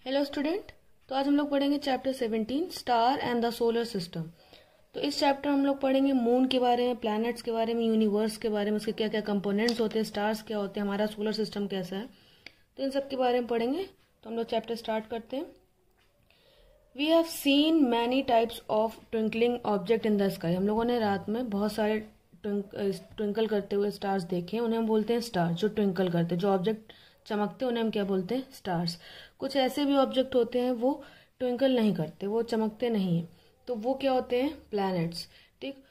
Hello student. तो आज हम लोग पढ़ेंगे chapter 17 star and the solar system. तो इस चैप्टर हम लोग पढ़ेंगे मून के बारे में, प्लैनेट्स के बारे में, यूनिवर्स के बारे में, उसके क्या क्या कंपोनेंट्स होते हैं, स्टार्स क्या होते हैं, हमारा सोलर सिस्टम कैसा है, तो इन सब के बारे में पढ़ेंगे। तो हम लोग चैप्टर स्टार्ट करते हैं। We have seen many types of twinkling object in the sky. हम लोगों ने रात में बहुत सारे ट्विंकल करते हुए स्टार्स देखे हैं, उन्हें हम बोलते हैं स्टार। जो ट्विंकल करते हैं, जो ऑब्जेक्ट चमकते हैं, उन्हें हम क्या बोलते हैं? स्टार्स। कुछ ऐसे भी ऑब्जेक्ट होते हैं वो ट्विंकल नहीं करते, वो चमकते नहीं हैं, तो वो क्या होते हैं? प्लैनेट्स। ठीक।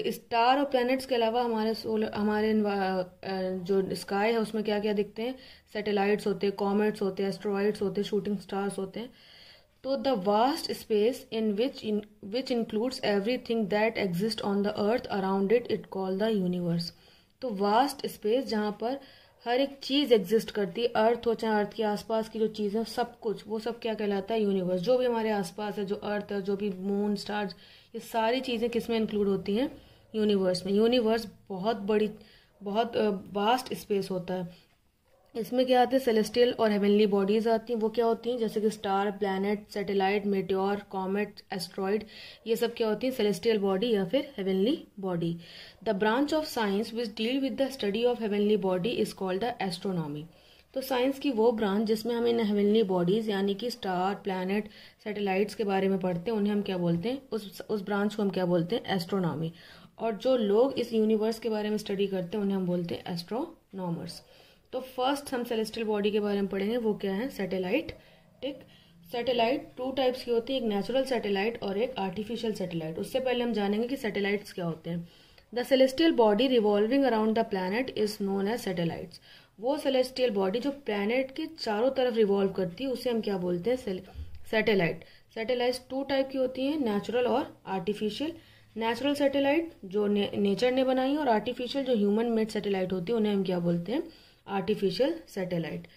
स्टार और प्लैनेट्स के अलावा हमारे जो स्काई है उसमें क्या क्या दिखते हैं? सैटेलाइट्स होते हैं, कॉमेट्स होते हैं, एस्ट्रॉइड्स होते हैं, शूटिंग स्टार्स होते हैं। तो the vast space in which includes everything that exist on the earth around it call the universe. तो वास्ट स्पेस जहाँ पर हर एक चीज एग्जिस्ट करती है, अर्थ हो चाहे अर्थ के आसपास की जो चीजें, सब कुछ, वो सब क्या कहलाता है? यूनिवर्स। जो भी हमारे आसपास है, जो अर्थ है, जो भी मून, स्टार्स, ये सारी चीजें किसमें इंक्लूड होती हैं? यूनिवर्स में। यूनिवर्स बहुत वास्ट स्पेस होता है। इसमें क्या आते हैं? सेलेस्टियल और हेवनली बॉडीज आती हैं। वो क्या होती हैं? जैसे कि star, planet, satellite, Meteor, comet, asteroid, ये सब क्या होती हैं? सेलेस्टियल बॉडी या फिर heavenly body. The branch of science which deal with the study of heavenly body is called the astronomy. तो साइंस की वो ब्रांच जिसमें हम इन हेवनली बॉडीज यानी कि स्टार, प्लैनेट, सैटेलाइट्स के बारे में पढ़ते हैं, उन्हें हम क्या बोलते हैं? उस ब्रांच को हम क्या बोलते हैं? एस्ट्रोनॉमी। और जो लोग इस यूनिवर्स के बारे में स्टडी करते हैं, उन्हें हम बोलते हैं एस्ट्रोनॉमर्स। तो फर्स्ट हम सेलेस्टियल बॉडी के बारे में पढ़ेंगे। वो क्या है? सैटेलाइट। ठीक। सैटेलाइट टू टाइप्स की होती है, एक नेचुरल सैटेलाइट और एक आर्टिफिशियल सैटेलाइट। उससे पहले हम जानेंगे कि सैटेलाइट्स क्या होते हैं। The celestial body revolving around the planet is known as satellites. वो सेलेस्टियल बॉडी जो प्लैनेट के चारों तरफ रिवॉल्व करती है, उसे हम क्या बोलते हैं? सैटेलाइट। सैटेलाइट्स टू टाइप की होती हैं, नेचुरल और आर्टिफिशियल। नेचुरल सैटेलाइट जो नेचर ने बनाई है, और आर्टिफिशियल जो ह्यूमन मेड सैटेलाइट होती है, उन्हें हम क्या बोलते हैं? Artificial satellite.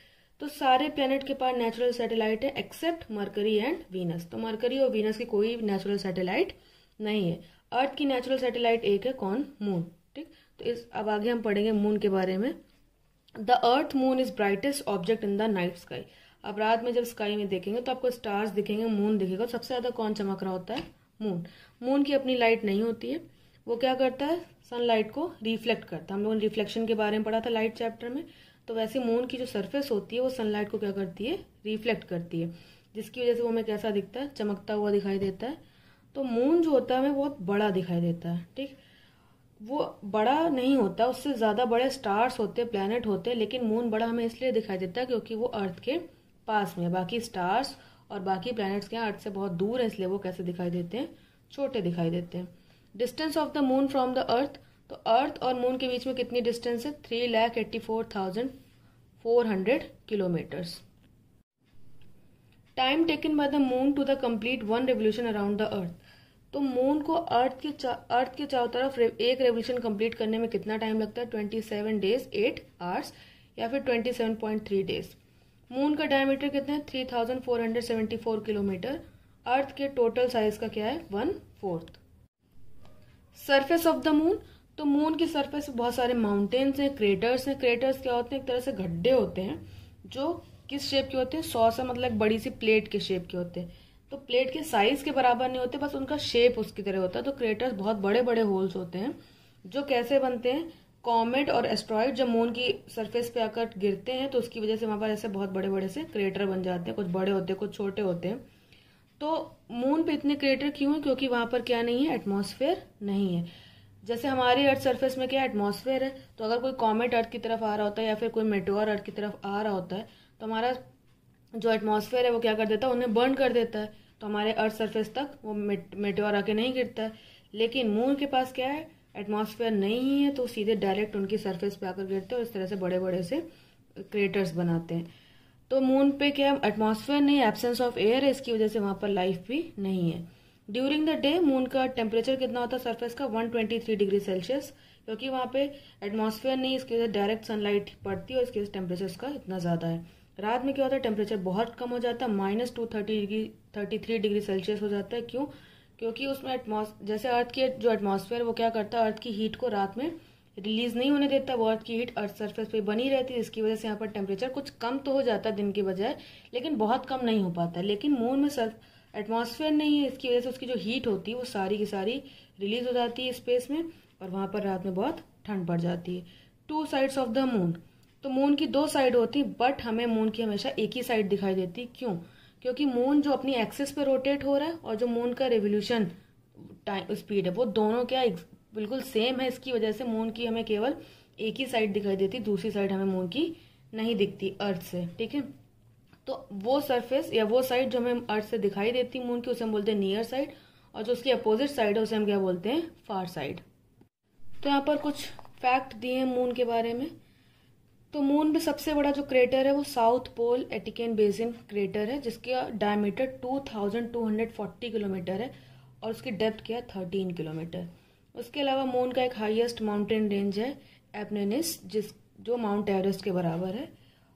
तो सारे प्लेनेट के पास नेचुरल सैटेलाइट है एक्सेप्ट मरकरी एंड वीनस। तो मरकरी और वीनस की कोई नेचुरल सैटेलाइट नहीं है। अर्थ की नेचुरल सैटेलाइट एक है, कौन? मून। ठीक। तो अब आगे हम पढ़ेंगे मून के बारे में। The earth moon is brightest object in the night sky. अब रात में जब स्काई में देखेंगे तो आपको स्टार्स दिखेंगे, मून दिखेगा। सबसे ज्यादा कौन चमक रहा होता है? मून। मून की अपनी लाइट नहीं होती है, वो क्या करता है? सनलाइट को रिफ्लेक्ट करता है। हम लोगों ने रिफ्लेक्शन के बारे में पढ़ा था लाइट चैप्टर में। तो वैसे मून की जो सरफेस होती है वो सनलाइट को क्या करती है? रिफ्लेक्ट करती है, जिसकी वजह से वो हमें कैसा दिखता है? चमकता हुआ दिखाई देता है। तो मून जो होता है हमें बहुत बड़ा दिखाई देता है। ठीक। वो बड़ा नहीं होता, उससे ज्यादा बड़े स्टार्स होते हैं, प्लैनेट होते हैं, लेकिन मून बड़ा हमें इसलिए दिखाई देता है क्योंकि वो अर्थ के पास में है। बाकी स्टार्स और बाकी प्लैनेट्स क्या अर्थ से बहुत दूर है, इसलिए वो कैसे दिखाई देते हैं? छोटे दिखाई देते हैं। Distance of the moon from the earth. तो अर्थ और मून के बीच में कितनी डिस्टेंस है? 3,84,400 kilometres. Time taken by the moon to the complete one revolution around the earth. तो मून को अर्थ के चारों तरफ एक रेवोल्यूशन कंप्लीट करने में कितना टाइम लगता है? 27 डेज 8 आवर्स या फिर 27.3 डेज। मून का डायमीटर कितना है? 3,474 किलोमीटर। अर्थ के टोटल साइज का क्या है? 1/4। Surface of the moon. तो मून की सरफेस पे बहुत सारे माउंटेन्स हैं, क्रेटर्स हैं। क्रेटर्स क्या होते हैं? एक तरह से गड्ढे होते हैं जो किस शेप के होते हैं? 100 से मतलब बड़ी सी प्लेट के शेप के होते हैं। तो प्लेट के साइज के बराबर नहीं होते, बस उनका शेप उसकी तरह होता है। तो क्रेटर्स बहुत बड़े बड़े होल्स होते हैं जो कैसे बनते हैं? कॉमेट और एस्ट्रॉइड जब मून की सरफेस पे आकर गिरते हैं तो उसकी वजह से वहां पर ऐसे बहुत बड़े बड़े से क्रेटर बन जाते हैं। कुछ बड़े होते हैं, कुछ छोटे होते हैं। तो मून पे इतने क्रेटर क्यों है? क्योंकि वहां पर क्या नहीं है? एटमॉस्फेयर नहीं है। जैसे हमारी अर्थ सरफेस में क्या एटमॉस्फेयर है, तो अगर कोई कॉमेट अर्थ की तरफ आ रहा होता है या फिर कोई मेटेओर अर्थ की तरफ आ रहा होता है, तो हमारा जो एटमॉस्फेयर है वो क्या कर देता है? उन्हें बर्न कर देता है। तो हमारे अर्थ सरफेस तक वो मेटेओर आके नहीं गिरता है। लेकिन मून के पास क्या है? एटमॉस्फेयर नहीं है, तो सीधे डायरेक्ट उनकी सरफेस पे आकर गिरते हैं और इस तरह से बड़े बड़े से क्रेटर्स बनाते हैं। तो मून पे क्या एटमॉस्फेयर नहीं, एब्सेंस ऑफ एयर है, इसकी वजह से वहां पर लाइफ भी नहीं है। ड्यूरिंग द डे मून का टेम्परेचर कितना होता है सरफेस का? 123 डिग्री सेल्सियस, क्योंकि वहां पे एटमॉस्फेयर नहीं, इसकी वजह से डायरेक्ट सनलाइट पड़ती है और इसकी वजह से टेम्परेचर इसका इतना ज्यादा है। रात में क्या होता है? टेम्परेचर बहुत कम हो जाता है, -233 डिग्री सेल्सियस हो जाता है। क्यों? क्योंकि उसमें जैसे अर्थ की जो एटमॉस्फेयर वो क्या करता है? अर्थ की हीट को रात में रिलीज नहीं होने देता, वो अर्थ की हीट अर्थ सरफेस पे बनी रहती है, इसकी वजह से यहाँ पर टेम्परेचर कुछ कम तो हो जाता है दिन के बजाय, लेकिन बहुत कम नहीं हो पाता। लेकिन मून में एटमॉस्फेयर नहीं है, इसकी वजह से उसकी जो हीट होती है वो सारी की सारी रिलीज हो जाती है स्पेस में, और वहां पर रात में बहुत ठंड पड़ जाती है। 2 साइड्स ऑफ द मून, तो मून की 2 साइड होती है, बट हमें मून की हमेशा एक ही साइड दिखाई देती। क्यों? क्योंकि मून जो अपनी एक्सिस पे रोटेट हो रहा है और जो मून का रेवोल्यूशन टाइम स्पीड है वो दोनों क्या बिल्कुल सेम है, इसकी वजह से मून की हमें केवल एक ही साइड दिखाई देती, दूसरी साइड हमें मून की नहीं दिखती अर्थ से। ठीक है, तो वो सरफेस या वो साइड जो हमें अर्थ से दिखाई देती मून की, उसे हम बोलते हैं नियर साइड, और जो उसकी अपोजिट साइड है उसे हम क्या बोलते हैं? फार साइड। तो यहाँ पर कुछ फैक्ट दिए हैं मून के बारे में। तो मून में सबसे बड़ा जो क्रेटर है वो साउथ पोल एटिकन बेसिन क्रेटर है, जिसका डायमीटर 2240 किलोमीटर है और उसकी डेप्थ क्या है? 13 किलोमीटर। उसके अलावा मून का एक हाईएस्ट माउंटेन रेंज है एपनेनिस, जो माउंट एवरेस्ट के बराबर है।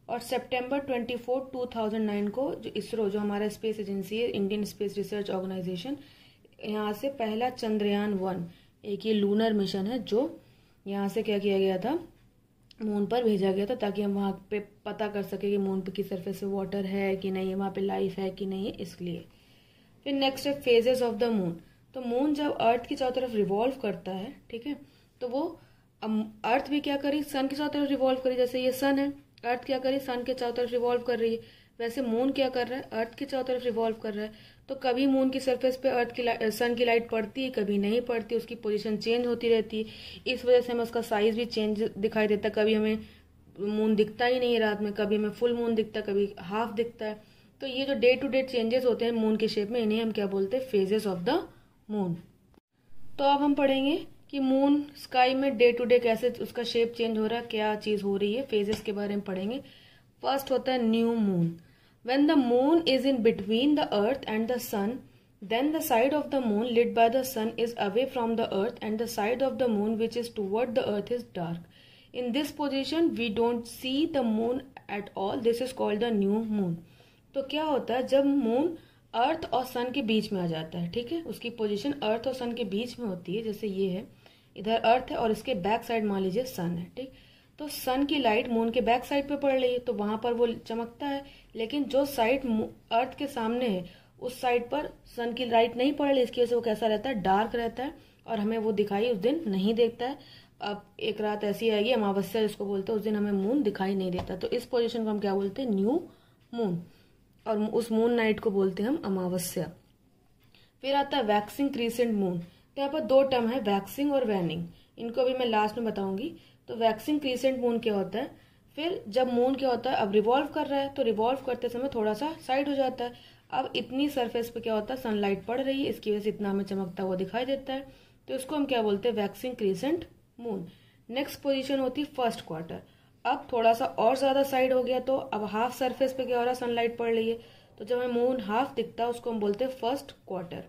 और सितंबर 24, 2009 को जो इसरो, जो हमारा स्पेस एजेंसी है, इंडियन स्पेस रिसर्च ऑर्गेनाइजेशन, यहाँ से पहला चंद्रयान-1 एक ये लूनर मिशन है जो यहाँ से क्या किया गया था? मून पर भेजा गया था, ताकि हम वहाँ पे पता कर सके कि मून पे की सरफेस पे वाटर है कि नहीं है, वहाँ पे लाइफ है कि नहीं है, इसलिए। फिर नेक्स्ट है फेजेस ऑफ द मून। तो मून जब अर्थ की चारों तरफ रिवॉल्व करता है, ठीक है, तो वो अर्थ भी क्या करी? सन के चारों तरफ रिवॉल्व करी। जैसे ये सन है, अर्थ क्या करी? सन के चारों तरफ रिवॉल्व कर रही है। वैसे मून क्या कर रहा है? अर्थ के चारों तरफ रिवॉल्व कर रहा है। तो कभी मून की सरफेस पे सन की लाइट पड़ती है, कभी नहीं पड़ती, उसकी पोजीशन चेंज होती रहती है। इस वजह से हमें उसका साइज भी चेंज दिखाई देता है। कभी हमें मून दिखता ही नहीं है रात में, कभी हमें फुल मून दिखता है, कभी हाफ दिखता है। तो ये जो डे टू डे चेंजेस होते हैं मून के शेप में, इन्हें हम क्या बोलते हैं? Phases of the moon. तो अब हम पढ़ेंगे कि मून स्काई में डे टू डे कैसे उसका शेप चेंज हो रहा है, क्या चीज हो रही है, फेजेस के बारे में पढ़ेंगे। फर्स्ट होता है new moon. When the moon is in between the earth and the sun, then the side of the moon lit by the sun is away from the earth and the side of the moon which is toward the earth is dark. In this position we don't see the moon at all. This is called the new moon. तो क्या होता है? जब moon earth और सन के बीच में आ जाता है, ठीक है, उसकी पोजीशन अर्थ और सन के बीच में होती है। जैसे ये है, इधर अर्थ है और इसके बैक साइड मान लीजिए सन है, ठीक। तो सन की लाइट मून के बैक साइड पे पड़ रही है, तो वहां पर वो चमकता है। लेकिन जो साइड अर्थ के सामने है उस साइड पर सन की लाइट नहीं पड़ रही, इसकी वजह से वो कैसा रहता है? डार्क रहता है, और हमें वो दिखाई उस दिन नहीं देता है। अब एक रात ऐसी आएगी, अमावस्या जिसको बोलते हैं, उस दिन हमें मून दिखाई नहीं देता। तो इस पोजीशन को हम क्या बोलते हैं? New moon. और उस मून नाइट को बोलते हैं हम अमावस्या। फिर आता है वैक्सिंग क्रीसेंट मून। तो यहाँ पर 2 टर्म है, वैक्सिंग और वैनिंग। इनको अभी मैं लास्ट में बताऊंगी। तो वैक्सिंग क्रीसेंट मून क्या होता है? फिर जब मून क्या होता है? अब रिवॉल्व कर रहा है, तो रिवॉल्व करते समय थोड़ा सा साइड हो जाता है। अब इतनी सरफेस पे क्या होता है? सनलाइट पड़ रही है, इसकी वजह से इतना हमें चमकता हुआ दिखाई देता है। तो इसको हम क्या बोलते हैं? Waxing crescent moon. Next position होती है फर्स्ट क्वार्टर। अब थोड़ा सा और ज्यादा साइड हो गया, तो अब हाफ सरफेस पे क्या हो रहा है? सनलाइट पड़ रही है, तो जब हमें मून हाफ दिखता है उसको हम बोलते हैं फर्स्ट क्वार्टर।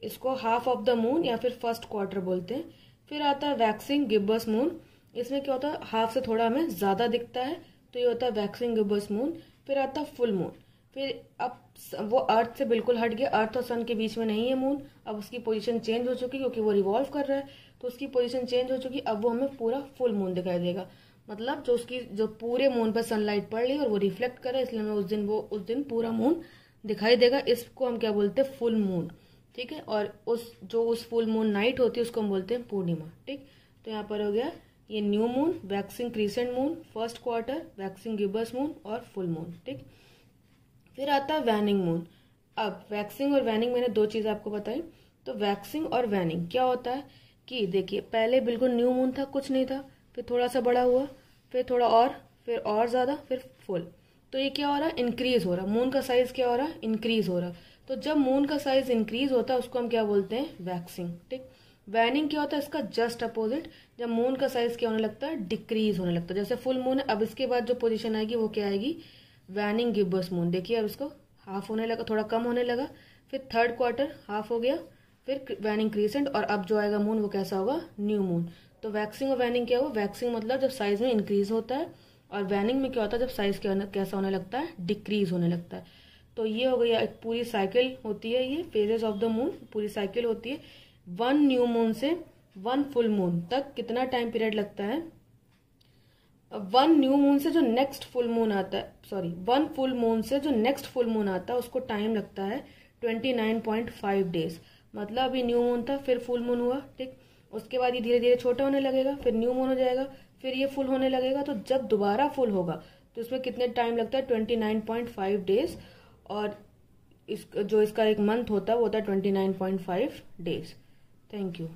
इसको हाफ ऑफ द मून या फिर फर्स्ट क्वार्टर बोलते हैं। फिर आता है वैक्सिंग गिब्बस मून। इसमें क्या होता है? हाफ से थोड़ा हमें ज्यादा दिखता है, तो ये होता है वैक्सिंग गिब्बस मून। फिर आता है फुल मून। फिर अब वो अर्थ से बिल्कुल हट गया, अर्थ और सन के बीच में नहीं है मून, अब उसकी पोजीशन चेंज हो चुकी, क्योंकि वो रिवॉल्व कर रहा है, तो उसकी पोजीशन चेंज हो चुकी। अब वो हमें पूरा फुल मून दिखाई देगा, मतलब जो पूरे मून पर सनलाइट पड़ रही है और वो रिफ्लेक्ट कर रहा है, इसलिए हमें उस दिन पूरा मून दिखाई देगा। इसको हम क्या बोलते हैं? फुल मून, ठीक है। और उस फुल मून नाइट होती है उसको हम बोलते हैं पूर्णिमा, ठीक। तो यहाँ पर हो गया ये new moon, waxing crescent moon, first quarter, waxing gibbous moon और फुल मून, ठीक। फिर आता है वैनिंग मून। अब वैक्सिंग और वैनिंग मैंने 2 चीज आपको बताई। तो वैक्सिंग और वैनिंग क्या होता है कि देखिए, पहले बिल्कुल न्यू मून था, कुछ नहीं था, फिर थोड़ा सा बड़ा हुआ, फिर थोड़ा और, फिर और ज्यादा, फिर फुल। तो ये क्या हो रहा है? इंक्रीज हो रहा है। मून का साइज क्या हो रहा है? इंक्रीज हो रहा है। तो जब मून का साइज इंक्रीज होता है उसको हम क्या बोलते हैं? वैक्सिंग, ठीक। वैनिंग क्या होता है? इसका जस्ट अपोजिट, जब मून का साइज क्या होने लगता है? डिक्रीज होने लगता है। जैसे फुल मून है, अब इसके बाद जो पोजीशन आएगी वो क्या आएगी? Waning gibbous moon. देखिए अब इसको हाफ होने लगा, थोड़ा कम होने लगा, फिर थर्ड क्वार्टर हाफ हो गया, फिर वैनिंग क्रीसेंट, और अब जो आएगा मून वो कैसा होगा? New moon. तो वैक्सिंग और वैनिंग क्या हुआ? वैक्सिंग मतलब जब साइज में इंक्रीज होता है, और वैनिंग में क्या होता है? जब साइज कैसा होने लगता है? डिक्रीज होने लगता है। तो ये हो गई एक पूरी साइकिल होती है, ये फेजेस ऑफ द मून पूरी साइकिल होती है। 1 न्यू मून से 1 फुल मून तक कितना टाइम पीरियड लगता है? 1 न्यू मून से जो नेक्स्ट फुल मून आता है, सॉरी 1 फुल मून से जो नेक्स्ट फुल मून आता है उसको टाइम लगता है 29.5 डेज। मतलब अभी न्यू मून था, फिर फुल मून हुआ, ठीक, उसके बाद ये धीरे धीरे छोटा होने लगेगा, फिर न्यू मून हो जाएगा, फिर ये फुल होने लगेगा। तो जब दोबारा फुल होगा तो इसमें कितने टाइम लगता है? 29.5 डेज। और इसका एक मंथ होता है वो होता है 29.5 डेज। Thank you.